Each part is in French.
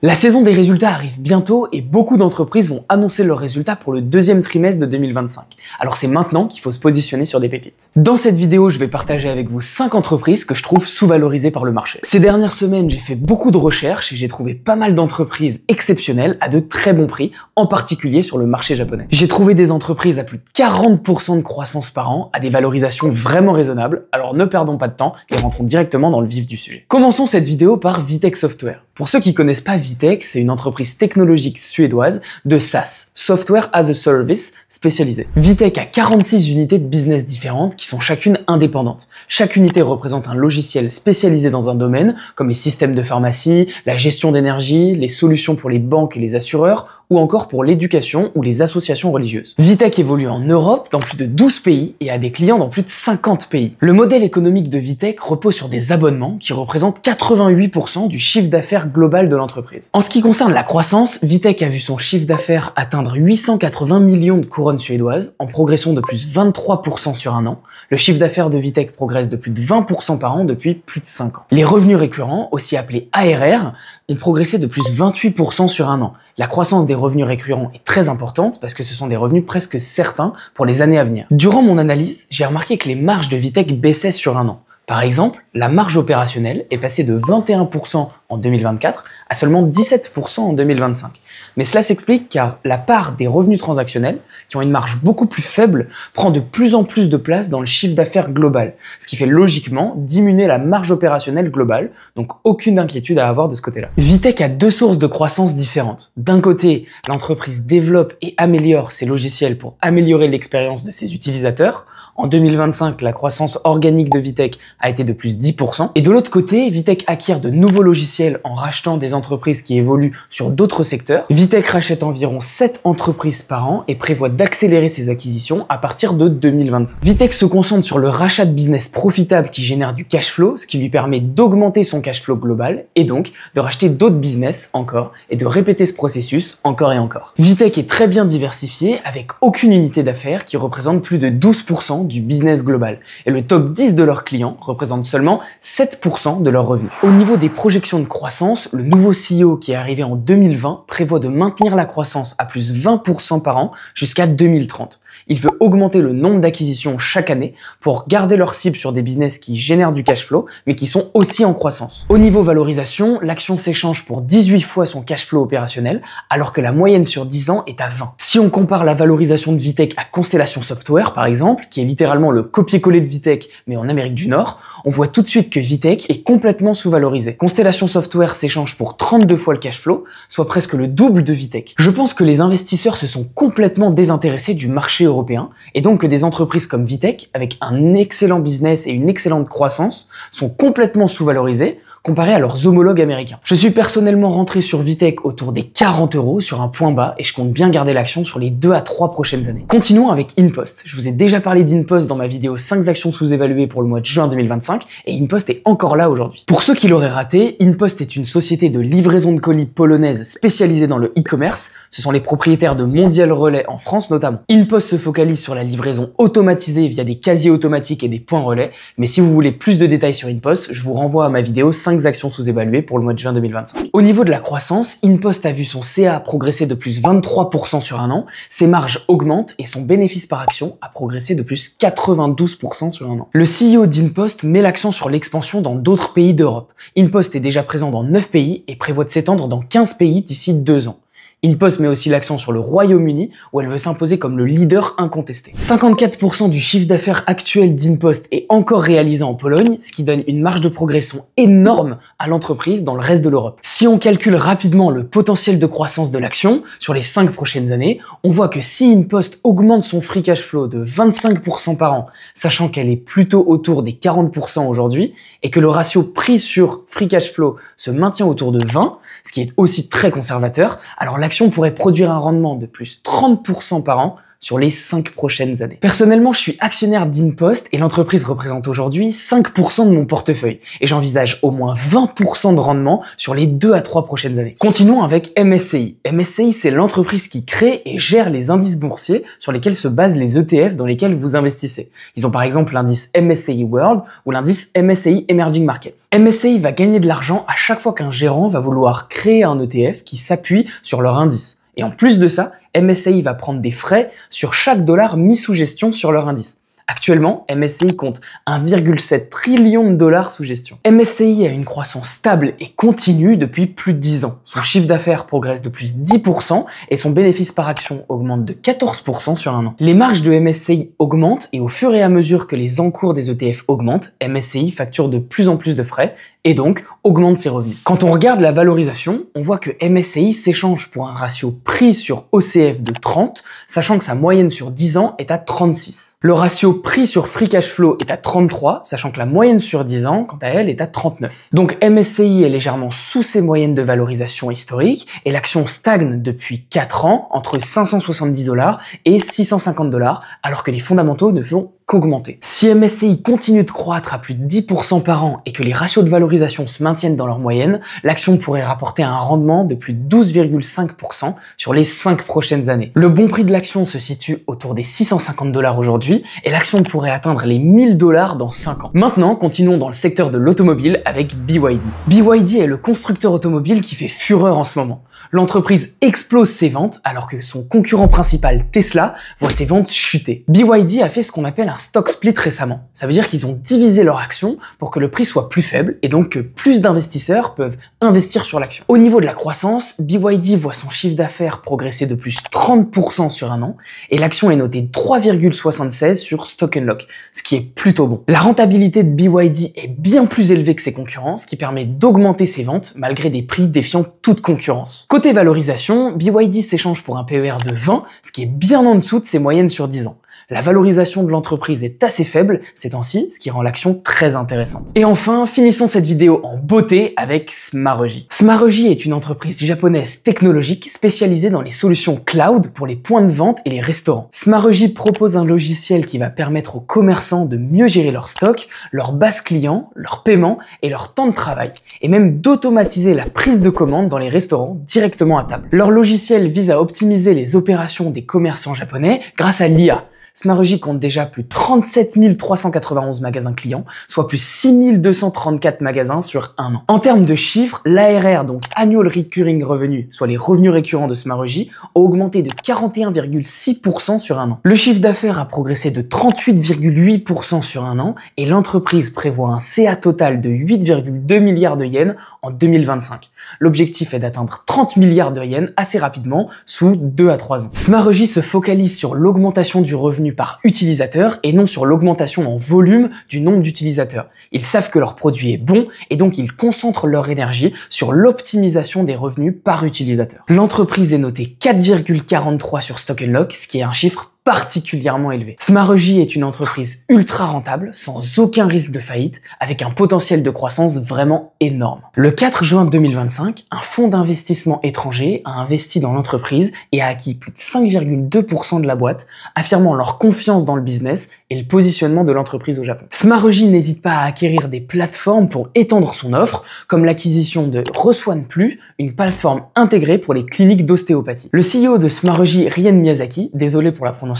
La saison des résultats arrive bientôt et beaucoup d'entreprises vont annoncer leurs résultats pour le deuxième trimestre de 2025. Alors c'est maintenant qu'il faut se positionner sur des pépites. Dans cette vidéo, je vais partager avec vous 5 entreprises que je trouve sous-valorisées par le marché. Ces dernières semaines, j'ai fait beaucoup de recherches et j'ai trouvé pas mal d'entreprises exceptionnelles à de très bons prix, en particulier sur le marché japonais. J'ai trouvé des entreprises à plus de 40% de croissance par an, à des valorisations vraiment raisonnables, alors ne perdons pas de temps et rentrons directement dans le vif du sujet. Commençons cette vidéo par Vitec Software. Pour ceux qui connaissent pas Vitec, c'est une entreprise technologique suédoise de SaaS, Software as a Service, spécialisée. Vitec a 46 unités de business différentes qui sont chacune indépendantes. Chaque unité représente un logiciel spécialisé dans un domaine, comme les systèmes de pharmacie, la gestion d'énergie, les solutions pour les banques et les assureurs, ou encore pour l'éducation ou les associations religieuses. Vitec évolue en Europe dans plus de 12 pays et a des clients dans plus de 50 pays. Le modèle économique de Vitec repose sur des abonnements qui représentent 88% du chiffre d'affaires global de l'entreprise. En ce qui concerne la croissance, Vitec a vu son chiffre d'affaires atteindre 880 millions de couronnes suédoises, en progression de plus 23% sur un an. Le chiffre d'affaires de Vitec progresse de plus de 20% par an depuis plus de 5 ans. Les revenus récurrents, aussi appelés ARR, ont progressé de plus 28% sur un an. La croissance des revenus récurrents est très importante parce que ce sont des revenus presque certains pour les années à venir. Durant mon analyse, j'ai remarqué que les marges de Vitec baissaient sur un an. Par exemple, la marge opérationnelle est passée de 21% en 2024 à seulement 17% en 2025. Mais cela s'explique car la part des revenus transactionnels, qui ont une marge beaucoup plus faible, prend de plus en plus de place dans le chiffre d'affaires global, ce qui fait logiquement diminuer la marge opérationnelle globale, donc aucune inquiétude à avoir de ce côté-là. Vitec a deux sources de croissance différentes. D'un côté, l'entreprise développe et améliore ses logiciels pour améliorer l'expérience de ses utilisateurs. En 2025, la croissance organique de Vitec a été de plus 10%. Et de l'autre côté, Vitec acquiert de nouveaux logiciels en rachetant des entreprises qui évoluent sur d'autres secteurs. Vitec rachète environ 7 entreprises par an et prévoit d'accélérer ses acquisitions à partir de 2025. Vitec se concentre sur le rachat de business profitables qui génèrent du cash flow, ce qui lui permet d'augmenter son cash flow global et donc de racheter d'autres business encore et de répéter ce processus encore et encore. Vitec est très bien diversifié avec aucune unité d'affaires qui représente plus de 12% du business global. Et le top 10 de leurs clients représente seulement 7% de leurs revenus. Au niveau des projections de croissance, le nouveau CEO qui est arrivé en 2020 prévoit de maintenir la croissance à plus 20% par an jusqu'à 2030. Il veut augmenter le nombre d'acquisitions chaque année pour garder leur cible sur des business qui génèrent du cash flow, mais qui sont aussi en croissance. Au niveau valorisation, l'action s'échange pour 18 fois son cash flow opérationnel, alors que la moyenne sur 10 ans est à 20. Si on compare la valorisation de Vitec à Constellation Software, par exemple, qui est littéralement le copier-coller de Vitec, mais en Amérique du Nord, on voit tout de suite que Vitec est complètement sous-valorisé. Constellation Software s'échange pour 32 fois le cash flow, soit presque le double de Vitec. Je pense que les investisseurs se sont complètement désintéressés du marché européen, et donc que des entreprises comme Vitec, avec un excellent business et une excellente croissance, sont complètement sous-valorisées comparé à leurs homologues américains. Je suis personnellement rentré sur Vitec autour des 40 € sur un point bas et je compte bien garder l'action sur les 2 à 3 prochaines années. Continuons avec InPost. Je vous ai déjà parlé d'InPost dans ma vidéo 5 actions sous-évaluées pour le mois de juin 2025 et InPost est encore là aujourd'hui. Pour ceux qui l'auraient raté, InPost est une société de livraison de colis polonaise spécialisée dans le e-commerce. Ce sont les propriétaires de Mondial Relais en France notamment. InPost se focalise sur la livraison automatisée via des casiers automatiques et des points relais, mais si vous voulez plus de détails sur InPost, je vous renvoie à ma vidéo 5 actions sous-évaluées pour le mois de juin 2025. Au niveau de la croissance, InPost a vu son CA progresser de plus 23% sur un an, ses marges augmentent et son bénéfice par action a progressé de plus 92% sur un an. Le CEO d'InPost met l'accent sur l'expansion dans d'autres pays d'Europe. InPost est déjà présent dans 9 pays et prévoit de s'étendre dans 15 pays d'ici 2 ans. InPost met aussi l'accent sur le Royaume-Uni où elle veut s'imposer comme le leader incontesté. 54% du chiffre d'affaires actuel d'InPost est encore réalisé en Pologne, ce qui donne une marge de progression énorme à l'entreprise dans le reste de l'Europe. Si on calcule rapidement le potentiel de croissance de l'action sur les 5 prochaines années, on voit que si InPost augmente son free cash flow de 25% par an, sachant qu'elle est plutôt autour des 40% aujourd'hui, et que le ratio prix sur free cash flow se maintient autour de 20, ce qui est aussi très conservateur, alors l'action pourrait produire un rendement de plus 30% par an sur les 5 prochaines années. Personnellement, je suis actionnaire d'InPost et l'entreprise représente aujourd'hui 5% de mon portefeuille et j'envisage au moins 20% de rendement sur les 2 à 3 prochaines années. Continuons avec MSCI. MSCI, c'est l'entreprise qui crée et gère les indices boursiers sur lesquels se basent les ETF dans lesquels vous investissez. Ils ont par exemple l'indice MSCI World ou l'indice MSCI Emerging Markets. MSCI va gagner de l'argent à chaque fois qu'un gérant va vouloir créer un ETF qui s'appuie sur leur indice. Et en plus de ça, MSCI va prendre des frais sur chaque dollar mis sous gestion sur leur indice. Actuellement, MSCI compte 1,7 trillion de dollars sous gestion. MSCI a une croissance stable et continue depuis plus de 10 ans. Son chiffre d'affaires progresse de plus de 10% et son bénéfice par action augmente de 14% sur un an. Les marges de MSCI augmentent et au fur et à mesure que les encours des ETF augmentent, MSCI facture de plus en plus de frais et donc augmente ses revenus. Quand on regarde la valorisation, on voit que MSCI s'échange pour un ratio prix sur OCF de 30, sachant que sa moyenne sur 10 ans est à 36. Le ratio prix sur free cash flow est à 33, sachant que la moyenne sur 10 ans, quant à elle, est à 39. Donc MSCI est légèrement sous ses moyennes de valorisation historique et l'action stagne depuis 4 ans entre 570 $ et 650 $, alors que les fondamentaux ne font qu'augmenter. Si MSCI continue de croître à plus de 10% par an et que les ratios de valorisation se maintiennent dans leur moyenne, l'action pourrait rapporter un rendement de plus de 12,5% sur les 5 prochaines années. Le bon prix de l'action se situe autour des 650 $ aujourd'hui et l'action pourrait atteindre les 1000 $ dans 5 ans. Maintenant, continuons dans le secteur de l'automobile avec BYD. BYD est le constructeur automobile qui fait fureur en ce moment. L'entreprise explose ses ventes alors que son concurrent principal, Tesla, voit ses ventes chuter. BYD a fait ce qu'on appelle un stock split récemment. Ça veut dire qu'ils ont divisé leur action pour que le prix soit plus faible et donc que plus d'investisseurs peuvent investir sur l'action. Au niveau de la croissance, BYD voit son chiffre d'affaires progresser de plus de 30% sur un an et l'action est notée 3,76 sur Stock Lock, ce qui est plutôt bon. La rentabilité de BYD est bien plus élevée que ses concurrents, ce qui permet d'augmenter ses ventes malgré des prix défiant toute concurrence. Côté valorisation, BYD s'échange pour un PER de 20, ce qui est bien en dessous de ses moyennes sur 10 ans. La valorisation de l'entreprise est assez faible ces temps-ci, ce qui rend l'action très intéressante. Et enfin, finissons cette vidéo en beauté avec Smaroji. Smaroji est une entreprise japonaise technologique spécialisée dans les solutions cloud pour les points de vente et les restaurants. Smaroji propose un logiciel qui va permettre aux commerçants de mieux gérer leur stock, leur base client, leur paiement et leur temps de travail, et même d'automatiser la prise de commande dans les restaurants directement à table. Leur logiciel vise à optimiser les opérations des commerçants japonais grâce à l'IA. Smaroji compte déjà plus de 37 391 magasins clients, soit plus 6 234 magasins sur un an. En termes de chiffres, l'ARR, donc Annual Recurring Revenue, soit les revenus récurrents de Smaroji, a augmenté de 41,6% sur un an. Le chiffre d'affaires a progressé de 38,8% sur un an et l'entreprise prévoit un CA total de 8,2 milliards de yens en 2025. L'objectif est d'atteindre 30 milliards de yens assez rapidement, sous 2 à 3 ans. Smaroji se focalise sur l'augmentation du revenu par utilisateur et non sur l'augmentation en volume du nombre d'utilisateurs. Ils savent que leur produit est bon et donc ils concentrent leur énergie sur l'optimisation des revenus par utilisateur. L'entreprise est notée 4,43 sur Stock Lock, ce qui est un chiffre particulièrement élevé. Smaroji est une entreprise ultra rentable, sans aucun risque de faillite, avec un potentiel de croissance vraiment énorme. Le 4 juin 2025, un fonds d'investissement étranger a investi dans l'entreprise et a acquis plus de 5,2% de la boîte, affirmant leur confiance dans le business et le positionnement de l'entreprise au Japon. Smaroji n'hésite pas à acquérir des plateformes pour étendre son offre, comme l'acquisition de ReSoigne+, une plateforme intégrée pour les cliniques d'ostéopathie. Le CEO de Smaroji, Rien Miyazaki, désolé pour la prononciation,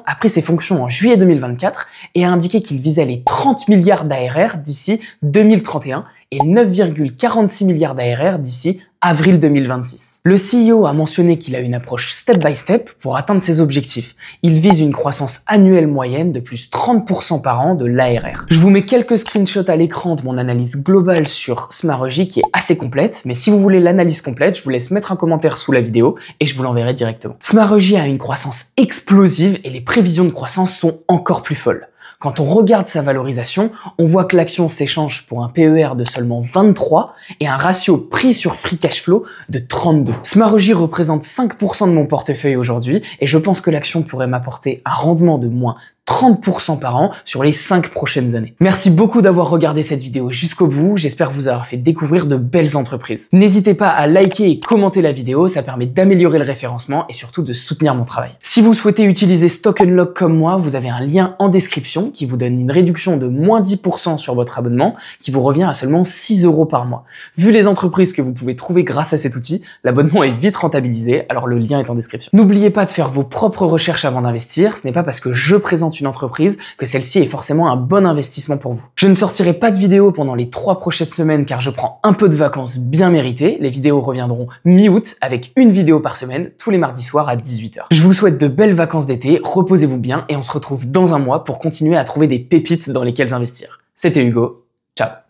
a pris ses fonctions en juillet 2024 et a indiqué qu'il visait les 30 milliards d'ARR d'ici 2031 et 9,46 milliards d'ARR d'ici avril 2026. Le CEO a mentionné qu'il a une approche step by step pour atteindre ses objectifs. Il vise une croissance annuelle moyenne de plus 30% par an de l'ARR. Je vous mets quelques screenshots à l'écran de mon analyse globale sur Smaroji qui est assez complète, mais si vous voulez l'analyse complète, je vous laisse mettre un commentaire sous la vidéo et je vous l'enverrai directement. Smaroji a une croissance explosive et les prévisions de croissance sont encore plus folles. Quand on regarde sa valorisation, on voit que l'action s'échange pour un PER de seulement 23 et un ratio prix sur free cash flow de 32. Smaroji représente 5% de mon portefeuille aujourd'hui et je pense que l'action pourrait m'apporter un rendement de moins 30% par an sur les 5 prochaines années. Merci beaucoup d'avoir regardé cette vidéo jusqu'au bout, j'espère vous avoir fait découvrir de belles entreprises. N'hésitez pas à liker et commenter la vidéo, ça permet d'améliorer le référencement et surtout de soutenir mon travail. Si vous souhaitez utiliser Stock Unlock comme moi, vous avez un lien en description qui vous donne une réduction de moins 10% sur votre abonnement qui vous revient à seulement 6 € par mois. Vu les entreprises que vous pouvez trouver grâce à cet outil, l'abonnement est vite rentabilisé, alors le lien est en description. N'oubliez pas de faire vos propres recherches avant d'investir, ce n'est pas parce que je présente une entreprise que celle-ci est forcément un bon investissement pour vous. Je ne sortirai pas de vidéo pendant les 3 prochaines semaines car je prends un peu de vacances bien méritées. Les vidéos reviendront mi-août avec une vidéo par semaine tous les mardis soirs à 18 h. Je vous souhaite de belles vacances d'été, reposez-vous bien et on se retrouve dans un mois pour continuer à trouver des pépites dans lesquelles investir. C'était Hugo, ciao.